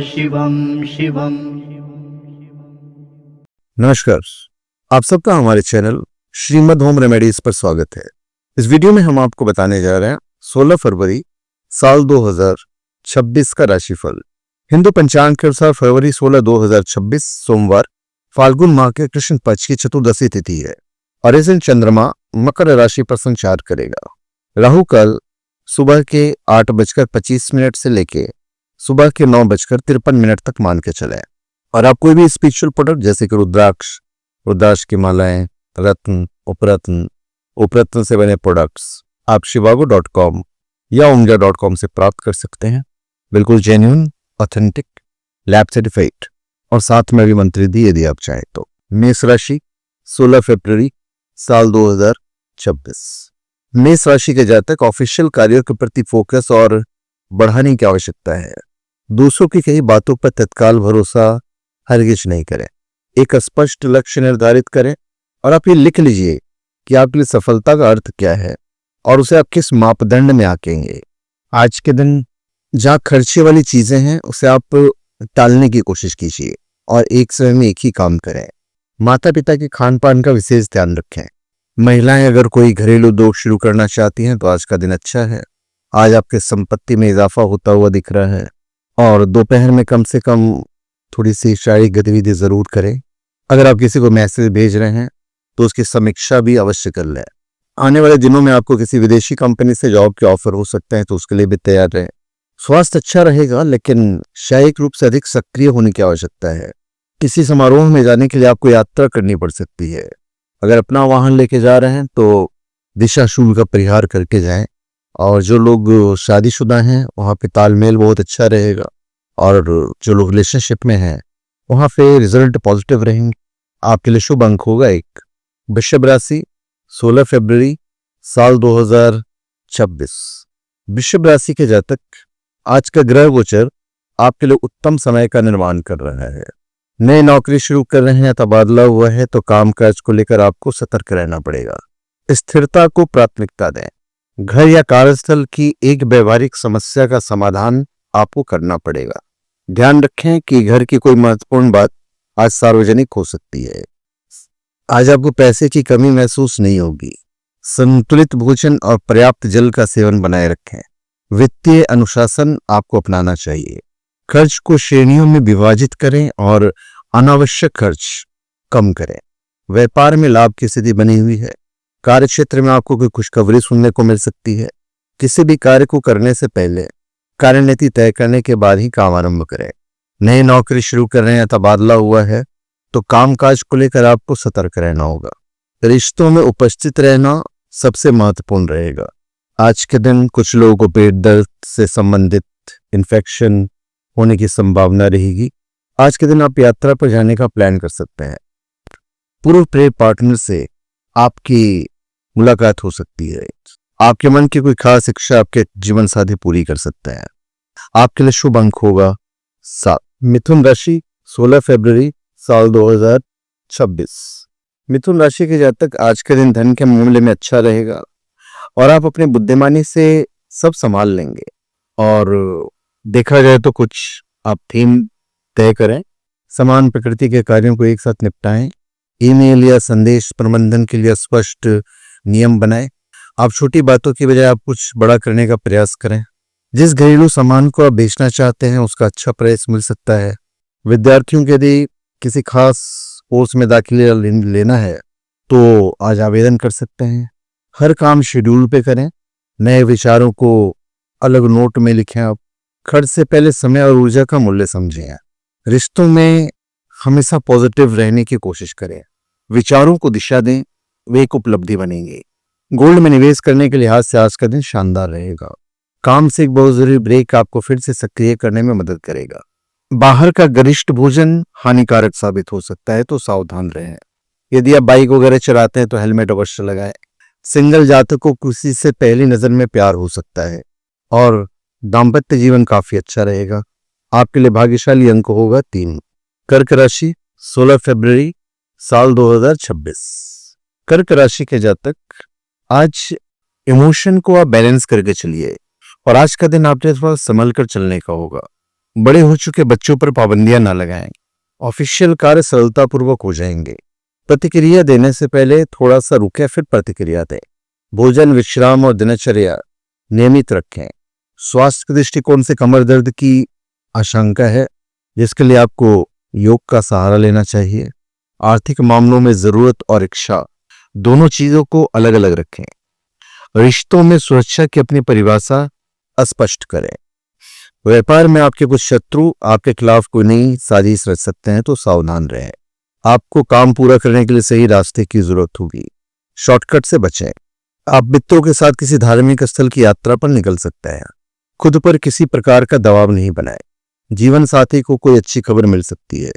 शिवम शिवम। नमस्कार, आप सबका हमारे चैनल श्रीमद होम रेमेडीज पर स्वागत है। इस वीडियो में हम आपको बताने जा रहे हैं 16 फरवरी साल 2026 का राशिफल। हिंदू पंचांग के अनुसार फरवरी 16, 2026 सोमवार फाल्गुन माह के कृष्ण पक्ष की चतुर्दशी तिथि है और इस दिन चंद्रमा मकर राशि पर संचार करेगा। राहु काल सुबह के 8:25 से लेके सुबह के 9:53 तक मान के चले। और आप कोई भी स्पिरिचुअल प्रोडक्ट जैसे कि रुद्राक्ष की मालाएं, रत्न, उपरत्न से बने प्रोडक्ट्स आप shivago.com या omja.com से प्राप्त कर सकते हैं। बिल्कुल जेन्युइन, ऑथेंटिक, लैब सर्टिफाइड और साथ में भी मंत्री दी यदि आप चाहें तो। मेष राशि 16 फरवरी साल 2026। मेष राशि के जातक ऑफिशियल कार्यों के प्रति फोकस और बढ़ाने की आवश्यकता है। दूसरों की कई बातों पर तत्काल भरोसा हरगिज नहीं करें। एक स्पष्ट लक्ष्य निर्धारित करें और आप ये लिख लीजिए कि आपके लिए सफलता का अर्थ क्या है और उसे आप किस मापदंड में आंकेंगे। आज के दिन जहाँ खर्चे वाली चीजें हैं उसे आप टालने की कोशिश कीजिए और एक समय में एक ही काम करें। माता पिता के खान पान का विशेष ध्यान रखें। महिलाएं अगर कोई घरेलू उद्योग शुरू करना चाहती हैं तो आज का दिन अच्छा है। आज आपके संपत्ति में इजाफा होता हुआ दिख रहा है और दोपहर में कम से कम थोड़ी सी शारीरिक गतिविधि जरूर करें। अगर आप किसी को मैसेज भेज रहे हैं तो उसकी समीक्षा भी अवश्य कर लें। आने वाले दिनों में आपको किसी विदेशी कंपनी से जॉब के ऑफर हो सकते हैं तो उसके लिए भी तैयार रहें। स्वास्थ्य अच्छा रहेगा लेकिन शारीरिक रूप से अधिक सक्रिय होने की आवश्यकता है। किसी समारोह में जाने के लिए आपको यात्रा करनी पड़ सकती है। अगर अपना वाहन लेके जा रहे हैं तो दिशा शूल का परिहार करके जाएं। और जो लोग शादीशुदा हैं वहाँ पे तालमेल बहुत अच्छा रहेगा और जो लोग रिलेशनशिप में हैं वहाँ पे रिजल्ट पॉजिटिव रहेंगे। आपके लिए शुभ अंक होगा 1। वृषभ राशि 16 फरवरी साल 2026। वृषभ राशि के जातक आज का ग्रह गोचर आपके लिए उत्तम समय का निर्माण कर रहा है। नई नौकरी शुरू कर रहे हैं, तबादला हुआ है तो कामकाज को लेकर आपको सतर्क रहना पड़ेगा। स्थिरता को प्राथमिकता दें। घर या कार्यस्थल की एक व्यवहारिक समस्या का समाधान आपको करना पड़ेगा। ध्यान रखें कि घर की कोई महत्वपूर्ण बात आज सार्वजनिक हो सकती है। आज आपको पैसे की कमी महसूस नहीं होगी। संतुलित भोजन और पर्याप्त जल का सेवन बनाए रखें। वित्तीय अनुशासन आपको अपनाना चाहिए। खर्च को श्रेणियों में विभाजित करें और अनावश्यक खर्च कम करें। व्यापार में लाभ की स्थिति बनी हुई है। कार्य क्षेत्र में आपको कोई खुशखबरी सुनने को मिल सकती है। किसी भी कार्य को करने से पहले कार्यनीति तय करने के बाद ही काम आरंभ करें। नई नौकरी शुरू कर रहे हैं, तबादला हुआ है तो कामकाज को लेकर आपको सतर्क रहना होगा। रिश्तों में उपस्थित रहना सबसे महत्वपूर्ण रहेगा। आज के दिन कुछ लोगों को पेट दर्द से संबंधित इन्फेक्शन होने की संभावना रहेगी। आज के दिन आप यात्रा पर जाने का प्लान कर सकते हैं। पूर्व प्रेम पार्टनर से आपकी मुलाकात हो सकती है। आपके मन की कोई खास इच्छा आपके जीवन साथी पूरी कर सकते हैं। आपके लिए शुभ अंक होगा 7। मिथुन राशि 16 फरवरी साल 2026। मिथुन राशि के जातक आज के दिन धन के मामले में अच्छा रहेगा और आप अपनी बुद्धिमानी से सब संभाल लेंगे। और देखा जाए तो कुछ आप थीम तय करें। समान प्रकृति के कार्यों को एक साथ निपटाएं। ईमेल या संदेश प्रबंधन के लिए स्पष्ट नियम बनाएं। आप छोटी बातों की बजाय आप कुछ बड़ा करने का प्रयास करें। जिस घरेलू सामान को आप बेचना चाहते हैं उसका अच्छा प्राइस मिल सकता है। विद्यार्थियों के यदि किसी खास कोर्स में दाखिला लेना है तो आज आवेदन कर सकते हैं। हर काम शेड्यूल पे करें। नए विचारों को अलग नोट में लिखें। आप खर्च से पहले समय और ऊर्जा का मूल्य समझें। रिश्तों में हमेशा पॉजिटिव रहने की कोशिश करें। विचारों को दिशा दें, वे एक उपलब्धि बनेंगे। गोल्ड में निवेश करने के लिहाज से आज का दिन शानदार रहेगा। काम से एक बहुत जरूरी ब्रेक आपको फिर से सक्रिय करने में मदद करेगा। बाहर का गरिष्ठ भोजन हानिकारक साबित हो सकता है तो सावधान रहें। यदि आप बाइक वगैरह चलाते हैं तो हेलमेट अवश्य लगाएं। सिंगल जातक को किसी से पहली नजर में प्यार हो सकता है और दाम्पत्य जीवन काफी अच्छा रहेगा। आपके लिए भाग्यशाली अंक होगा 3। कर्क राशि 16 फरवरी साल 2026। कर्क राशि के जातक आज इमोशन को आप बैलेंस करके चलिए और आज का दिन आपके पास संभल कर चलने का होगा। बड़े हो चुके बच्चों पर पाबंदियां ना लगाएं। ऑफिशियल कार्य सरलतापूर्वक हो जाएंगे। प्रतिक्रिया देने से पहले थोड़ा सा रुके फिर प्रतिक्रिया दें। भोजन, विश्राम और दिनचर्या नियमित रखें। स्वास्थ्य के दृष्टिकोण से कमर दर्द की आशंका है, जिसके लिए आपको योग का सहारा लेना चाहिए। आर्थिक मामलों में जरूरत और इच्छा दोनों चीजों को अलग अलग रखें। रिश्तों में सुरक्षा की अपनी परिभाषा अस्पष्ट करें। व्यापार में आपके कुछ शत्रु आपके खिलाफ कोई नई साजिश रच सकते हैं, तो सावधान रहें। आपको काम पूरा करने के लिए सही रास्ते की जरूरत होगी। शॉर्टकट से बचें। आप मित्रों के साथ किसी धार्मिक स्थल की यात्रा पर निकल सकते हैं। खुद पर किसी प्रकार का दबाव नहीं बनाए। जीवन साथी को कोई अच्छी खबर मिल सकती है।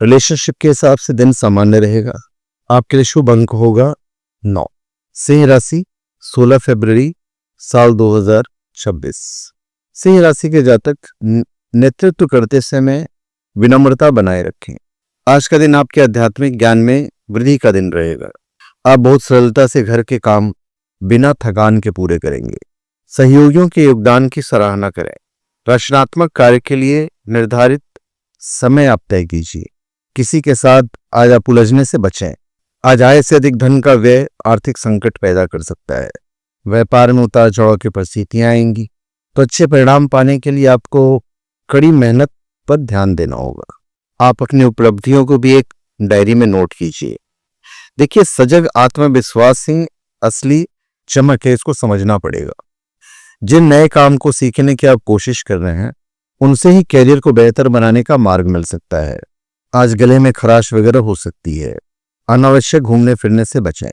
रिलेशनशिप के हिसाब से दिन सामान्य रहेगा। आपके लिए शुभ अंक होगा 9। सिंह राशि 16 फरवरी साल 2026। सिंह राशि के जातक नेतृत्व करते समय विनम्रता बनाए रखें। आज का दिन आपके आध्यात्मिक ज्ञान में वृद्धि का दिन रहेगा। आप बहुत सरलता से घर के काम बिना थकान के पूरे करेंगे। सहयोगियों के योगदान की सराहना करें। रचनात्मक कार्य के लिए निर्धारित समय आप तय कीजिए। किसी के साथ आज आप उलझने से बचें। आज आय से अधिक धन का व्यय आर्थिक संकट पैदा कर सकता है। व्यापार में उतार चढ़ाव की परिस्थितियां आएंगी, तो अच्छे परिणाम पाने के लिए आपको कड़ी मेहनत पर ध्यान देना होगा। आप अपनी उपलब्धियों को भी एक डायरी में नोट कीजिए। देखिए, सजग आत्मविश्वास ही असली चमक है, इसको समझना पड़ेगा। जिन नए काम को सीखने की आप कोशिश कर रहे हैं, उनसे ही कैरियर को बेहतर बनाने का मार्ग मिल सकता है। आज गले में खराश वगैरह हो सकती है। अनावश्यक घूमने फिरने से बचें।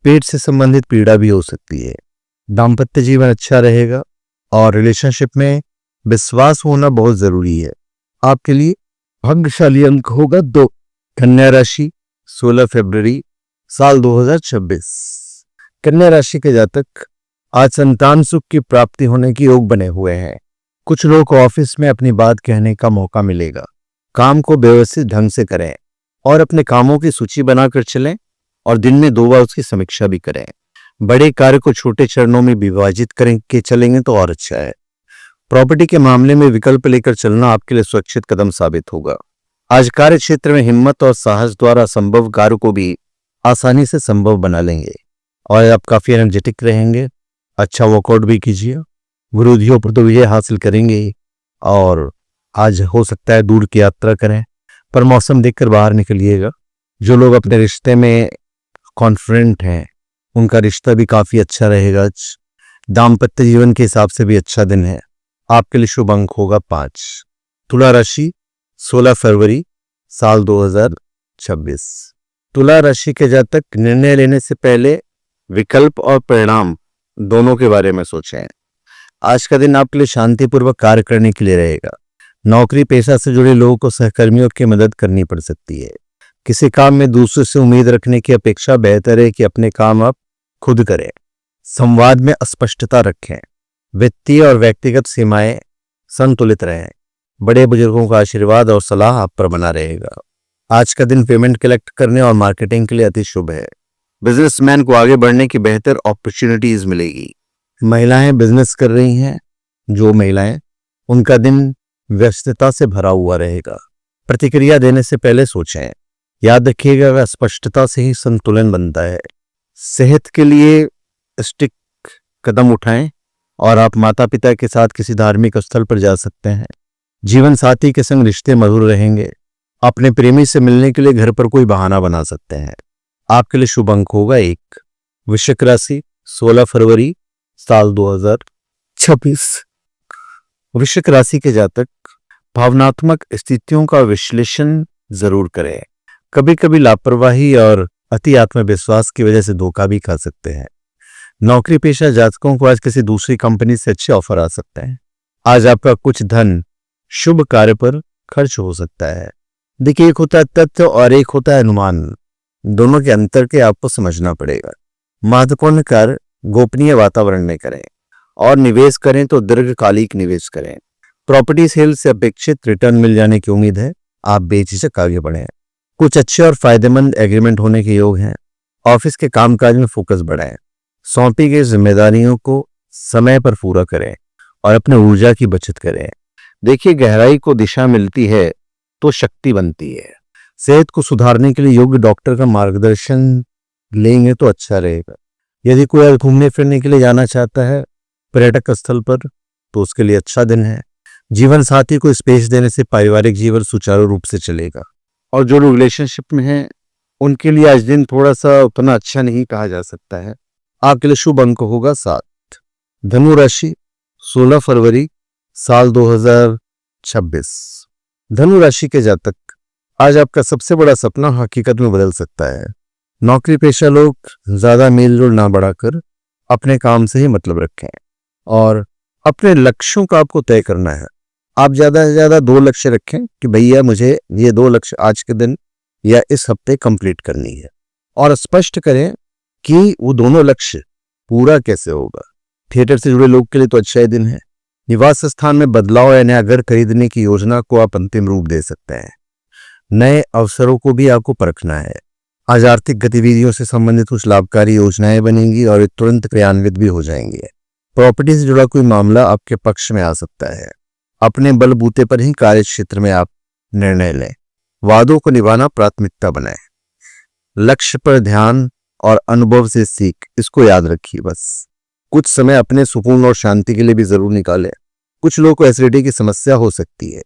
पेट से संबंधित पीड़ा भी हो सकती है। दाम्पत्य जीवन अच्छा रहेगा और रिलेशनशिप में विश्वास होना बहुत जरूरी है। आपके लिए भाग्यशाली अंक होगा 2। कन्या राशि 16 फरवरी साल 2026। कन्या राशि के जातक आज संतान सुख की प्राप्ति होने की योग बने हुए हैं। कुछ लोग को ऑफिस में अपनी बात कहने का मौका मिलेगा। काम को व्यवस्थित ढंग से करें और अपने कामों की सूची बनाकर चलें और दिन में 2 बार उसकी समीक्षा भी करें। बड़े कार्य को छोटे चरणों में विभाजित करके चलेंगे तो और अच्छा है। प्रॉपर्टी के मामले में विकल्प लेकर चलना आपके लिए सुरक्षित कदम साबित होगा। आज कार्य क्षेत्र में हिम्मत और साहस द्वारा संभव कार्य को भी आसानी से संभव बना लेंगे और आप काफी एनर्जेटिक रहेंगे। अच्छा वर्कआउट भी कीजिए। विरोधियों पर तो विजय हासिल करेंगे और आज हो सकता है दूर की यात्रा करें, पर मौसम देखकर बाहर निकलिएगा। जो लोग अपने रिश्ते में कॉन्फिडेंट हैं, उनका रिश्ता भी काफी अच्छा रहेगा। दाम्पत्य जीवन के हिसाब से भी अच्छा दिन है। आपके लिए शुभ अंक होगा 5। तुला राशि 16 फरवरी साल 2026। तुला राशि के जातक निर्णय लेने से पहले विकल्प और परिणाम दोनों के बारे में सोचें। आज का दिन आपके लिए शांतिपूर्वक कार्य करने के लिए रहेगा। नौकरी पेशा से जुड़े लोगों को सहकर्मियों की मदद करनी पड़ सकती है। किसी काम में दूसरे से उम्मीद रखने की अपेक्षा बेहतर है कि अपने काम आप खुद करें। संवाद में अस्पष्टता रखें। वित्तीय और व्यक्तिगत सीमाएं संतुलित रहें। बड़े बुजुर्गों का आशीर्वाद और सलाह आप पर बना रहेगा। आज का दिन पेमेंट कलेक्ट करने और मार्केटिंग के लिए अति शुभ है। बिजनेसमैन को आगे बढ़ने की बेहतर अपॉर्चुनिटीज मिलेगी। महिलाएं बिजनेस कर रही हैं, जो महिलाएं, उनका दिन व्यस्तता से भरा हुआ रहेगा। प्रतिक्रिया देने से पहले सोचें। याद रखिएगा, स्पष्टता से ही संतुलन बनता है। सेहत के लिए स्टिक कदम उठाएं और आप माता पिता के साथ किसी धार्मिक स्थल पर जा सकते हैं। जीवन साथी के संग रिश्ते मधुर रहेंगे। अपने प्रेमी से मिलने के लिए घर पर कोई बहाना बना सकते हैं। आपके लिए शुभ अंक होगा 1। वृश्चिक राशि 16 फरवरी साल 2026। वृश्चिक राशि के जातक भावनात्मक स्थितियों का विश्लेषण जरूर करें। कभी कभी लापरवाही और अति आत्मविश्वास की वजह से धोखा भी खा सकते हैं। नौकरी पेशा जातकों को आज किसी दूसरी कंपनी से अच्छे ऑफर आ सकते हैं। आज आपका कुछ धन शुभ कार्य पर खर्च हो सकता है। देखिए, एक होता है तथ्य और एक होता है अनुमान। दोनों के अंतर के आपको समझना पड़ेगा। महत्वपूर्ण कार्य गोपनीय वातावरण में करें और निवेश करें तो दीर्घकालिक निवेश करें। प्रॉपर्टी सेल से अपेक्षित रिटर्न मिल जाने की उम्मीद है। आप बेझिझक आगे बढ़ें। कुछ अच्छे और फायदेमंद एग्रीमेंट होने के योग हैं। ऑफिस के कामकाज में फोकस बढ़ाएं। सौंपी गई जिम्मेदारियों को समय पर पूरा करें और अपने ऊर्जा की बचत करें। देखिए, गहराई को दिशा मिलती है तो शक्ति बनती है। सेहत को सुधारने के लिए योग्य डॉक्टर का मार्गदर्शन लेंगे तो अच्छा रहेगा। यदि कोई आज घूमने फिरने के लिए जाना चाहता है पर्यटक स्थल पर, तो उसके लिए अच्छा दिन है। जीवन साथी को स्पेस देने से पारिवारिक जीवन सुचारू रूप से चलेगा। और जो लोग रिलेशनशिप में हैं उनके लिए आज दिन थोड़ा सा उतना अच्छा नहीं कहा जा सकता है। आपके लिए शुभ अंक होगा 7। धनु राशि, 16 फरवरी साल 2026। धनु राशि के जातक, आज आपका सबसे बड़ा सपना हकीकत में बदल सकता है। नौकरी पेशा लोग ज्यादा मेल जोल ना बढ़ाकर अपने काम से ही मतलब रखें और अपने लक्ष्यों का आपको तय करना है। आप ज्यादा से ज्यादा 2 लक्ष्य रखें कि भैया मुझे ये 2 लक्ष्य आज के दिन या इस हफ्ते कंप्लीट करनी है, और स्पष्ट करें कि वो दोनों लक्ष्य पूरा कैसे होगा। थिएटर से जुड़े लोग के लिए तो अच्छा ही दिन है। निवास स्थान में बदलाव या नया घर खरीदने की योजना को आप अंतिम रूप दे सकते हैं। नए अवसरों को भी आपको परखना है। आज आर्थिक गतिविधियों से संबंधित कुछ लाभकारी योजनाएं बनेंगी और तुरंत क्रियान्वित भी हो जाएंगे। प्रॉपर्टी से जुड़ा कोई मामला आपके पक्ष में आ सकता है। अपने बलबूते पर ही कार्य क्षेत्र में आप निर्णय लें। वादों को निभाना प्राथमिकता बनाएं। लक्ष्य पर ध्यान और अनुभव से सीख, इसको याद रखिए। बस कुछ समय अपने सुकून और शांति के लिए भी जरूर निकालें। कुछ लोगों को एसिडिटी की समस्या हो सकती है।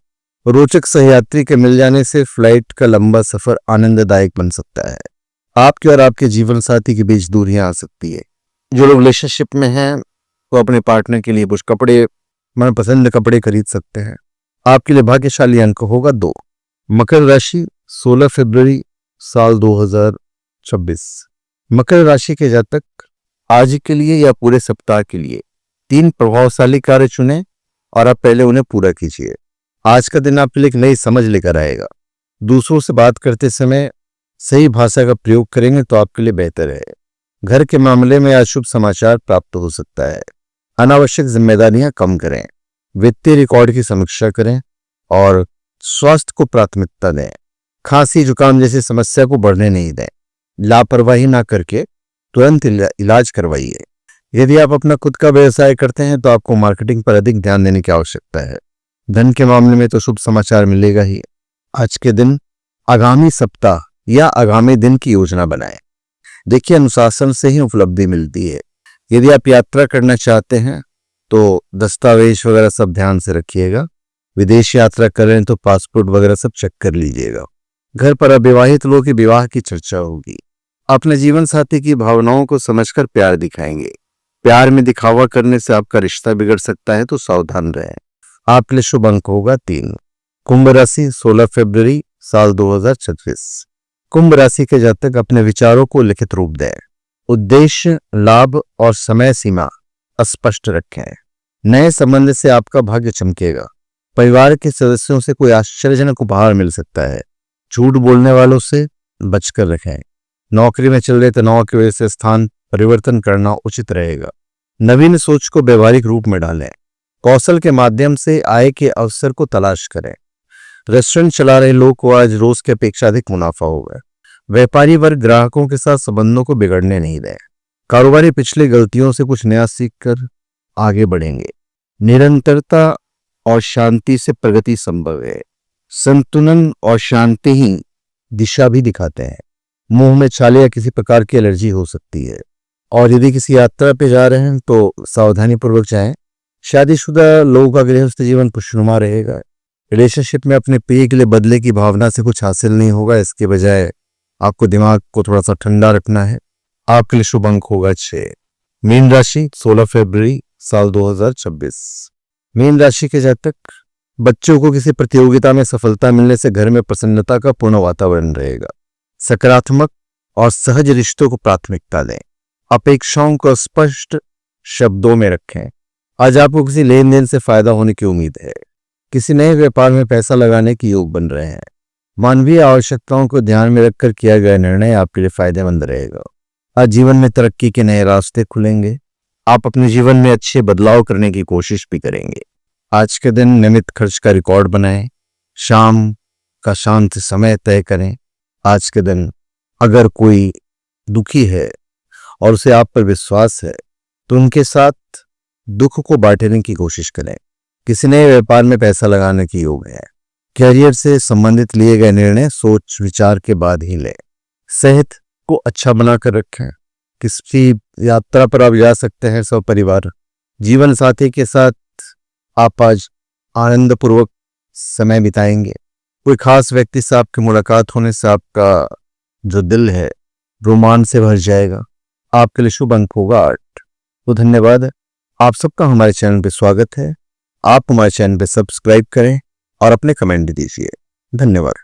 रोचक सहयात्री के मिल जाने से फ्लाइट का लंबा सफर आनंददायक बन सकता है। आपके और आपके जीवन साथी के बीच दूरियां आ सकती है। जो लोग रिलेशनशिप में हैं वो अपने पार्टनर के लिए कुछ कपड़े, मनपसंद कपड़े खरीद सकते हैं। आपके लिए भाग्यशाली अंक होगा 2। मकर राशि, 16 फरवरी साल 2026। मकर राशि के जातक, आज के लिए या पूरे सप्ताह के लिए 3 प्रभावशाली कार्य चुनें और आप पहले उन्हें पूरा कीजिए। आज का दिन आपके लिए एक नई समझ लेकर आएगा। दूसरों से बात करते समय सही भाषा का प्रयोग करेंगे तो आपके लिए बेहतर है। घर के मामले में आज शुभ समाचार प्राप्त हो सकता है। अनावश्यक जिम्मेदारियां कम करें। वित्तीय रिकॉर्ड की समीक्षा करें और स्वास्थ्य को प्राथमिकता दें। खांसी जुकाम जैसी समस्या को बढ़ने नहीं दें। लापरवाही ना करके तुरंत इलाज करवाइए। यदि आप अपना खुद का व्यवसाय करते हैं तो आपको मार्केटिंग पर अधिक ध्यान देने की आवश्यकता है। धन के मामले में तो शुभ समाचार मिलेगा ही। आज के दिन आगामी सप्ताह या आगामी दिन की योजना बनाएं। देखिए, अनुशासन से ही उपलब्धि मिलती है। यदि आप यात्रा करना चाहते हैं तो दस्तावेज वगैरह सब ध्यान से रखिएगा। विदेश यात्रा कर रहे हैं तो पासपोर्ट वगैरह सब चेक कर लीजिएगा। घर पर अविवाहित लोगों के विवाह की चर्चा होगी। अपने जीवन साथी की भावनाओं को समझकर प्यार दिखाएंगे। प्यार में दिखावा करने से आपका रिश्ता बिगड़ सकता है, तो सावधान रहें। आपके लिए शुभ अंक होगा 3। कुंभ राशि, 16 फरवरी साल 2026। कुंभ राशि के जातक अपने विचारों को लिखित रूप दें। उद्देश्य, लाभ और समय सीमा स्पष्ट रखें। नए संबंध से आपका भाग्य चमकेगा। परिवार के सदस्यों से कोई आश्चर्यजनक उपहार मिल सकता है। झूठ बोलने वालों से बचकर रखें। नौकरी में चल रहे तनाव की वजह से स्थान परिवर्तन करना उचित रहेगा। नवीन सोच को व्यवहारिक रूप में डालें। कौशल के माध्यम से आय के अवसर को तलाश करें। रेस्टोरेंट चला रहे लोग को आज रोज की अपेक्षा अधिक मुनाफा होगा। व्यापारी वर्ग ग्राहकों के साथ संबंधों को बिगड़ने नहीं दें। कारोबारी पिछली गलतियों से कुछ नया सीखकर आगे बढ़ेंगे। निरंतरता और शांति से प्रगति संभव है। संतुलन और शांति ही दिशा भी दिखाते हैं। मुंह में छाले या किसी प्रकार की एलर्जी हो सकती है। और यदि किसी यात्रा पे जा रहे हैं तो सावधानी पूर्वक जाएं। शादीशुदा लोगों का गृहस्थ जीवन खुशनुमा रहेगा। रिलेशनशिप में अपने प्रिय के लिए बदले की भावना से कुछ हासिल नहीं होगा। इसके बजाय आपको दिमाग को थोड़ा सा ठंडा रखना है। आपके लिए शुभ अंक होगा 6। मीन राशि, 16 फरवरी साल 2026। मीन राशि के जातक, बच्चों को किसी प्रतियोगिता में सफलता मिलने से घर में प्रसन्नता का पूर्ण वातावरण रहेगा। सकारात्मक और सहज रिश्तों को प्राथमिकता दें। अपेक्षाओं को स्पष्ट शब्दों में रखें। आज आपको किसी लेन देन से फायदा होने की उम्मीद है। किसी नए व्यापार में पैसा लगाने के योग बन रहे हैं। मानवीय आवश्यकताओं को ध्यान में रखकर किया गया निर्णय आपके लिए फायदेमंद रहेगा। आज जीवन में तरक्की के नए रास्ते खुलेंगे। आप अपने जीवन में अच्छे बदलाव करने की कोशिश भी करेंगे। आज के दिन नियमित खर्च का रिकॉर्ड बनाएं। शाम का शांत समय तय करें। आज के दिन अगर कोई दुखी है और उसे आप पर विश्वास है तो उनके साथ दुख को बांटने की कोशिश करें। किसी नए व्यापार में पैसा लगाने की योग है। कैरियर से संबंधित लिए गए निर्णय सोच विचार के बाद ही लें। सेहत को अच्छा बनाकर रखें। किसी यात्रा पर आप जा सकते हैं सब परिवार। जीवन साथी के साथ आप आज आनंदपूर्वक समय बिताएंगे। कोई खास व्यक्ति से आपकी मुलाकात होने से आपका जो दिल है रोमांच से भर जाएगा। आपके लिए शुभ अंक होगा 8। तो धन्यवाद, आप सबका हमारे चैनल पे स्वागत है। आप हमारे चैनल पे सब्सक्राइब करें और अपने कमेंट दीजिए। धन्यवाद।